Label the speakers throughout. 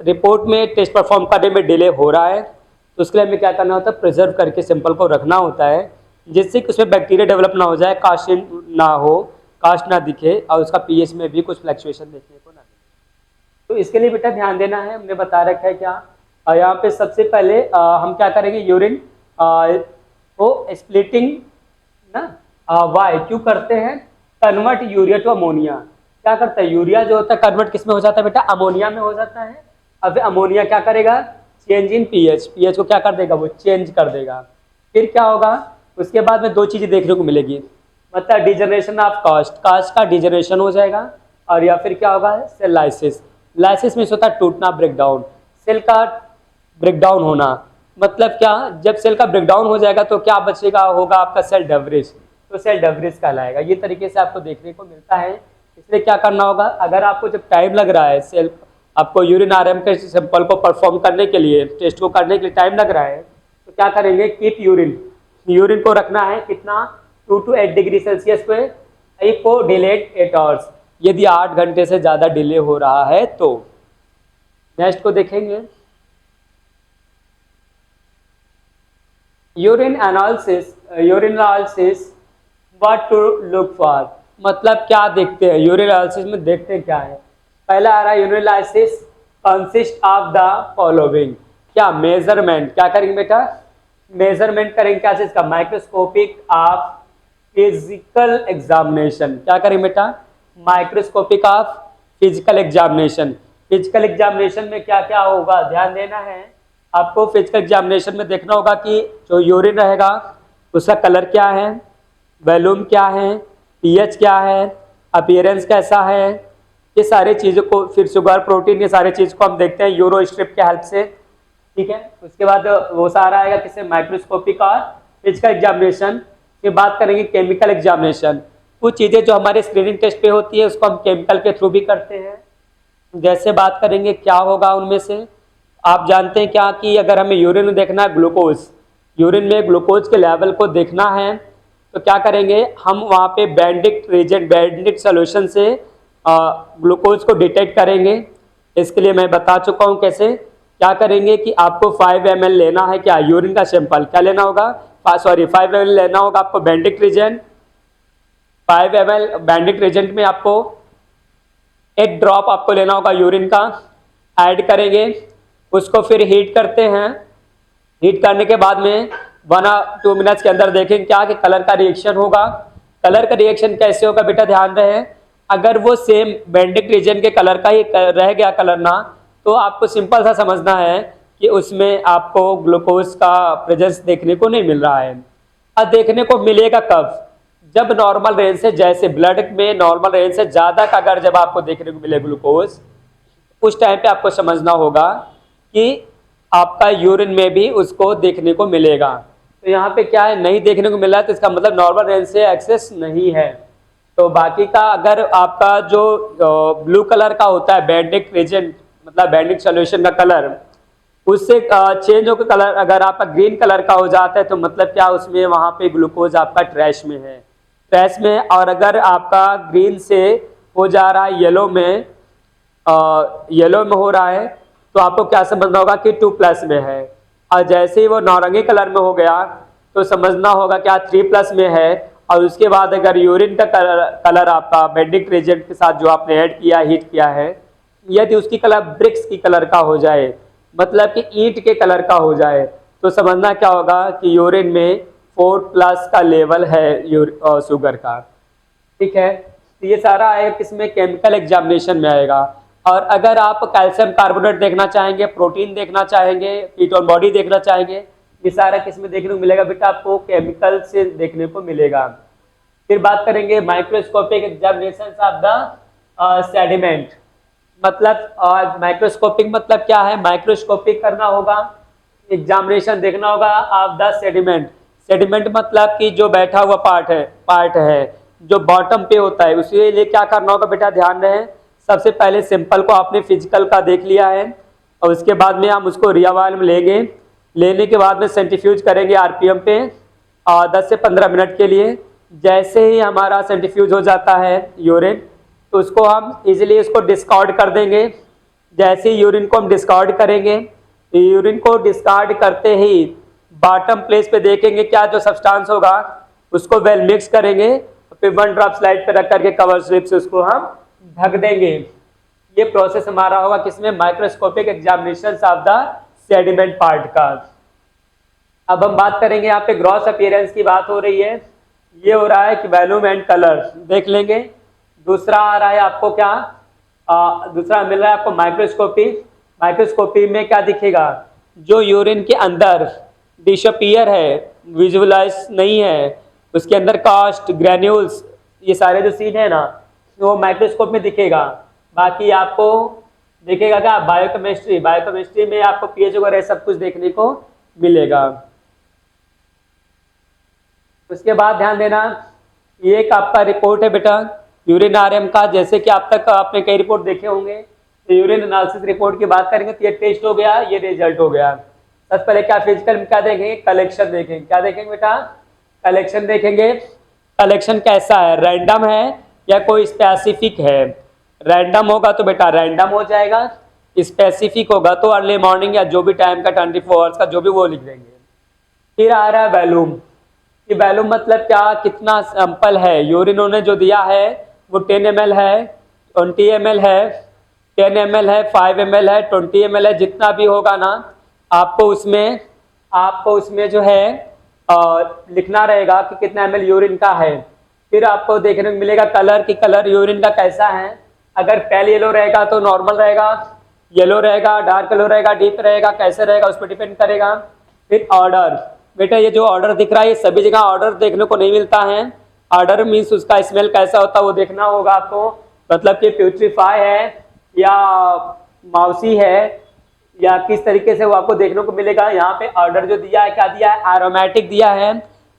Speaker 1: Report में test perform करने में डिले हो रहा है तो उसके लिए हमें क्या करना होता है, प्रिजर्व करके सैंपल को रखना होता है जिससे कि उसमें बैक्टीरिया डेवलप ना हो जाए, कास्टिंग ना हो, कास्ट ना दिखे और उसका पीएच में भी कुछ फ्लक्चुएशन देखने को ना मिले। तो इसके लिए बेटा ध्यान देना है, हमने बता रखा है क्या, यहाँ पे सबसे पहले हम क्या करेंगे, यूरिन को स्प्लिटिंग ना वाई क्यों करते हैं, कन्वर्ट यूरिया टू अमोनिया। क्या करता है, यूरिया जो होता है कन्वर्ट किस में हो जाता है बेटा, अमोनिया में हो जाता है। अब अमोनिया क्या करेगा, चेंज इन पीएच, पीएच को क्या कर देगा, वो चेंज कर देगा। फिर क्या होगा, उसके बाद में दो चीजें देखने को मिलेगी, मतलब डिजनरेशन ऑफ कास्ट, कास्ट का डिजनरेशन हो जाएगा, और या फिर क्या होगा, सेल लाइसिस। लाइसिस में होता है टूटना, ब्रेकडाउन, सेल का ब्रेकडाउन होना। मतलब क्या, जब सेल का ब्रेकडाउन हो जाएगा तो क्या बचेगा, होगा आपका सेल डेब्रिज, तो सेल डेब्रिज कहलाएगा। ये तरीके से आपको देखने को मिलता है। इसलिए क्या करना होगा, अगर आपको जब टाइम लग रहा है सेल आपको यूरिन आरएम के सैंपल को परफॉर्म करने के लिए, टेस्ट को करने के लिए टाइम लग रहा है, तो क्या करेंगे, कीप यूरिन, यूरिन को रखना है कितना, 2 to 8 डिग्री सेल्सियस पे, एक को डिलेड 8 आवर्स, यदि 8 घंटे से ज़्यादा डिले हो रहा है तो। नेक्स्ट को देखेंगे, urine analysis, urine analysis what to look for, मतलब क्या देखते हैं, यूरिन एनालिसिस में देखते हैं क्या है। पहला आ रहा है urine analysis consist of the following, क्या मेजरमेंट, क्या करेंगे बेटा, मेजरमेंट करेंगे क्या चीज का, माइक्रोस्कोपिक ऑफ फिजिकल एग्जामिनेशन, क्या करेंगे बेटा, microscopic of physical examination. Physical examination में क्या क्या होगा, ध्यान देना है आपको। फिजिकल एग्जामिनेशन में देखना होगा कि जो यूरिन रहेगा उसका कलर क्या है, वॉल्यूम क्या है, पीएच क्या है, अपीयरेंस कैसा है, ये सारे चीज़ों को, फिर शुगर, प्रोटीन, ये सारे चीज़ को हम देखते हैं यूरो स्ट्रिप के हेल्प से, ठीक है। उसके बाद वो सारा आएगा किससे, माइक्रोस्कोपिक और फिजिकल एग्जामिनेशन। फिर बात करेंगे केमिकल एग्जामिनेशन, कुछ चीज़ें जो हमारे स्क्रीनिंग टेस्ट पे होती है उसको हम केमिकल के थ्रू भी करते हैं। जैसे बात करेंगे क्या होगा उनमें से, आप जानते हैं क्या कि अगर हमें यूरिन में देखना है ग्लूकोज, यूरिन में ग्लूकोज के लेवल को देखना है तो क्या करेंगे, हम वहाँ पे बैंडिक रिएजेंट, बैंडिक सोल्यूशन से ग्लूकोज को डिटेक्ट करेंगे। इसके लिए मैं बता चुका हूँ कैसे, क्या करेंगे कि आपको 5 ml लेना है, क्या यूरिन का सैंपल, क्या लेना होगा, 5 ml लेना होगा आपको बैंडिक रिएजेंट, 5 ml बैंडिक रिएजेंट में आपको 1 ड्रॉप आपको लेना होगा यूरिन का, ऐड करेंगे, उसको फिर हीट करते हैं। हीट करने के बाद में 1 or 2 मिनट्स के अंदर देखें क्या कि कलर का रिएक्शन होगा। कलर का रिएक्शन कैसे होगा बेटा, ध्यान रहे, अगर वो सेम बैंडिक रीजन के कलर का ही रह गया कलर ना, तो आपको सिंपल सा समझना है कि उसमें आपको ग्लूकोज का प्रेजेंस देखने को नहीं मिल रहा है। अब देखने को मिलेगा कब, जब नॉर्मल रेंज से, जैसे ब्लड में नॉर्मल रेंज से ज़्यादा का अगर जब आपको देखने को मिले ग्लूकोज, उस टाइम पे आपको समझना होगा कि आपका यूरिन में भी उसको देखने को मिलेगा। तो यहाँ पे क्या है, नहीं देखने को मिला है तो इसका मतलब नॉर्मल रेंज से एक्सेस नहीं है। तो बाकी का अगर आपका जो ब्लू कलर का होता है बैंडिक रिएजेंट, मतलब बैंडिक सॉल्यूशन का कलर, उससे चेंज होकर कलर अगर आपका ग्रीन कलर का हो जाता है तो मतलब क्या, उसमें वहाँ पे ग्लूकोज आपका ट्रैश में है, ट्रैश में। और अगर आपका ग्रीन से हो जा रहा है येलो में, येलो में हो रहा है, तो आपको क्या समझना होगा कि 2+ में है। और जैसे ही वो नारंगी कलर में हो गया तो समझना होगा क्या 3+ में है। और उसके बाद अगर यूरिन का कलर आपका बैंडिक रिएजेंट के साथ जो आपने ऐड किया, हीट किया है, यदि उसकी कलर ब्रिक्स की कलर का हो जाए, मतलब कि ईंट के कलर का हो जाए, तो समझना क्या होगा कि यूरिन में 4+ का लेवल है शुगर का, ठीक है। तो ये सारा आएगा किसमें, केमिकल एग्जामिनेशन में आएगा। और अगर आप कैल्शियम कार्बोनेट देखना चाहेंगे, प्रोटीन देखना चाहेंगे, कीटोन बॉडी देखना चाहेंगे, ये सारा किसमें देखने को मिलेगा बेटा, आपको केमिकल से देखने को मिलेगा। फिर बात करेंगे microscopic examination of the sediment, मतलब माइक्रोस्कोपिक मतलब क्या है, माइक्रोस्कोपिक करना होगा, एग्जामिनेशन देखना होगा ऑफ द सेडिमेंट। सेडिमेंट मतलब कि जो बैठा हुआ पार्ट है जो बॉटम पे होता है, उसके लिए क्या करना होगा बेटा, ध्यान रहे, सबसे पहले सिंपल को आपने फिजिकल का देख लिया है, और उसके बाद में हम उसको रियावाल में लेंगे, लेने के बाद में सेंट्रीफ्यूज करेंगे आरपीएम पे 10 से 15 मिनट के लिए। जैसे ही हमारा सेंट्रीफ्यूज हो जाता है यूरिन, तो उसको हम इजीली इसको डिस्कार्ड कर देंगे। जैसे यूरिन को हम डिस्कार्ड करेंगे, यूरिन को डिस्कार्ड करते ही बॉटम प्लेस पे देखेंगे क्या जो सब्सटेंस होगा उसको वेल मिक्स करेंगे, फिर 1 ड्रॉप स्लाइड पे रख करके कवर स्लिप से उसको हम ढक देंगे। ये प्रोसेस हमारा होगा किसमें, microscopic examination of the sediment part का। अब हम बात करेंगे यहाँ पे ग्रॉस अपीयरेंस की बात हो रही है, ये हो रहा है कि वॉल्यूम एंड कलर देख लेंगे। दूसरा आ रहा है आपको क्या, दूसरा मिल रहा है आपको माइक्रोस्कोपी। माइक्रोस्कोपी में क्या दिखेगा, जो यूरिन के अंदर डिसअपीयर है, विजुअलाइज नहीं है, उसके अंदर कास्ट ग्रैन्यूल्स ये सारे जो सीन है ना वो माइक्रोस्कोप में दिखेगा। बाकी आपको दिखेगा क्या, बायोकेमिस्ट्री, बायोकेमिस्ट्री में आपको पीएच वगैरह सब कुछ देखने को मिलेगा। उसके बाद ध्यान देना, ये एक आपका रिपोर्ट है बेटा यूरिन आरएम का, जैसे कि आप तक आपने कई रिपोर्ट देखे होंगे। तो यूरिन एनालिसिस रिपोर्ट की बात करेंगे तो ये टेस्ट हो गया, ये रिजल्ट हो गया। सबसे पहले क्या फिजिकल में क्या देखेंगे, कलेक्शन देखेंगे। क्या देखेंगे बेटा, कलेक्शन देखेंगे। कलेक्शन कैसा है, रैंडम है या कोई स्पेसिफिक है। रैंडम होगा तो बेटा रैंडम हो जाएगा, स्पेसिफिक होगा तो अर्ली मॉर्निंग या जो भी टाइम का 24 आवर्स का जो भी वो लिख देंगे। फिर आ रहा है वैल्यूम, कि वैल्यूम मतलब क्या, कितना सैंपल है। यूरिन उन्होंने जो दिया है वो 10 ml है, 20 ml है, 10 ml है, 5 ml है, 20 ml है, जितना भी होगा ना आपको उसमें जो है लिखना रहेगा कि कितना ml यूरिन का है। फिर आपको देखने को मिलेगा कलर की, कलर यूरिन का कैसा है। अगर पेल येलो रहेगा तो नॉर्मल रहेगा, येलो रहेगा, डार्क येलो रहेगा, डीप रहेगा, कैसे रहेगा उस पर डिपेंड करेगा। फिर ऑर्डर, बेटा ये जो ऑर्डर दिख रहा है ये सभी जगह ऑर्डर देखने को नहीं मिलता है। ऑर्डर मीन्स उसका स्मेल कैसा होता है वो देखना होगा आपको, मतलब कि प्यूट्रीफाई है या माउसी है या किस तरीके से वो आपको देखने को मिलेगा। यहाँ पे ऑर्डर जो दिया है क्या दिया है, एरोमेटिक दिया है।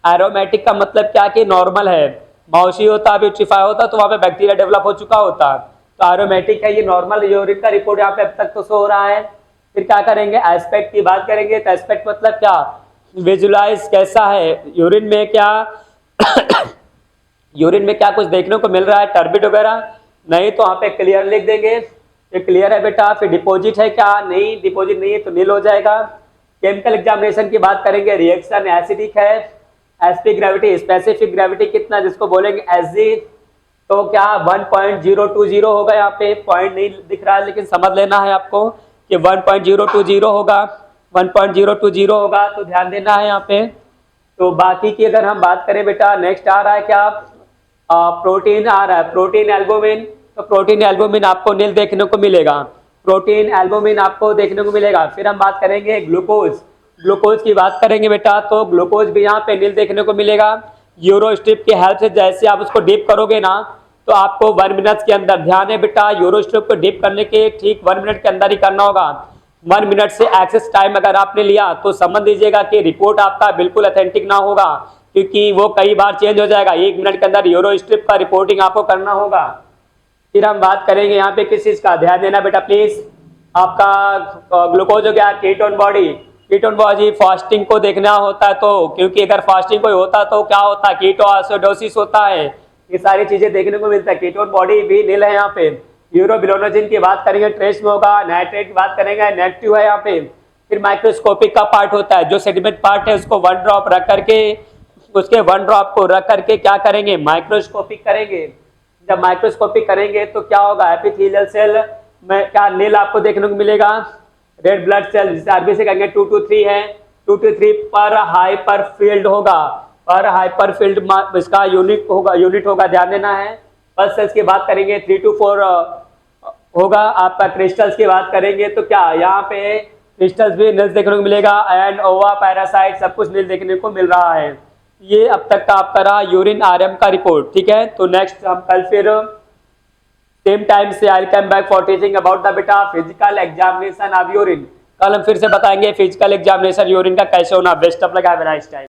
Speaker 1: एरोमेटिक का मतलब क्या कि नॉर्मल है, माउसी होता, प्यूट्रीफाई होता तो वहाँ पे बैक्टीरिया डेवलप हो चुका होता, तो एरोमेटिक है, ये नॉर्मल यूरिन का रिपोर्ट यहाँ पे अब तक तो शो हो रहा है। फिर क्या करेंगे, एस्पेक्ट की बात करेंगे। तो एस्पेक्ट मतलब क्या, विजुलाइज कैसा है यूरिन में, क्या यूरिन में क्या कुछ देखने को मिल रहा है, टर्बिड वगैरह नहीं तो वहाँ पे क्लियर लिख देंगे, ये क्लियर है बेटा। फिर डिपॉजिट है क्या, नहीं डिपॉजिट नहीं है तो नील हो जाएगा। केमिकल एग्जामिनेशन की बात करेंगे, रिएक्शन एसिडिक है, एसपी ग्रेविटी, स्पेसिफिक ग्रेविटी कितना जिसको बोलेंगे एसजी, तो क्या 1.020 होगा। यहाँ पे पॉइंट नहीं दिख रहा है लेकिन समझ लेना है आपको कि 1.020 होगा, 1.020 होगा, तो ध्यान देना है यहाँ पे। तो बाकी की अगर हम बात करें बेटा, नेक्स्ट आ रहा है क्या, प्रोटीन आ रहा है, प्रोटीन एल्बुमिन। तो प्रोटीन एल्बुमिन आपको नील देखने को मिलेगा, प्रोटीन एल्बुमिन आपको देखने को मिलेगा। फिर हम बात करेंगे ग्लूकोज, ग्लूकोज की बात करेंगे बेटा तो ग्लूकोज भी यहाँ पे नील देखने को मिलेगा। यूरो स्ट्रिप की हेल्प से जैसे आप उसको डिप करोगे ना तो आपको 1 मिनट के अंदर, ध्यान है बेटा यूरो स्ट्रिप को डिप करने के ठीक 1 मिनट के अंदर ही करना होगा। 1 मिनट से एक्सेस टाइम अगर आपने लिया तो समझ लीजिएगा कि रिपोर्ट आपका बिल्कुल ऑथेंटिक ना होगा, क्योंकि वो कई बार चेंज हो जाएगा। 1 मिनट के अंदर यूरो स्ट्रिप का रिपोर्टिंग आपको करना होगा। फिर हम बात करेंगे यहाँ पे किस चीज का, ध्यान देना बेटा प्लीज। आपका ग्लूकोज हो गया, ketone body, ketone body fasting को देखना होता है, तो क्योंकि अगर फास्टिंग कोई होता तो क्या होता है, कीटोएसिडोसिस होता है, ये सारी चीजें देखने को मिलता है। कीटोन बॉडी भी नील है यहाँ पे। यूरोबिलोनोजिन की बात करेंगे ट्रेस में होगा, नाइट्रेट की बात करेंगे नेगेटिव है यहाँ पे। फिर माइक्रोस्कोपिक का पार्ट होता है, जो सेडिमेंट पार्ट है उसको 1 ड्रॉप रख करके, उसके 1 ड्रॉप को रख करके क्या करेंगे, माइक्रोस्कोपिक करेंगे। जब माइक्रोस्कोपिक करेंगे तो क्या होगा, एपिथेलियल सेल में क्या नील आपको देखने को मिलेगा। रेड ब्लड सेल जिसे आरबीसी कहेंगे 2 to 3 है, 2 to 3 पर हाइपर फील्ड होगा, पर हाइपर फील्ड इसका यूनिट होगा, ध्यान देना है। पल्स सेल्स की बात करेंगे 3 to 4 होगा। आपका क्रिस्टल्स की बात करेंगे तो क्या यहाँ पे क्रिस्टल्स भी नील देखने को मिलेगा, एंड ओवा पैरासाइट सब कुछ नील देखने को मिल रहा है। ये अब तक का आपका रहा यूरिन आरएम का रिपोर्ट, ठीक है। तो नेक्स्ट हम कल फिर सेम टाइम से I come back for teaching about the बेटा फिजिकल एग्जामिनेशन ऑफ यूरिन। कल हम फिर से बताएंगे फिजिकल एग्जामिनेशन यूरिन का कैसे होना। Best of luck, have a nice time.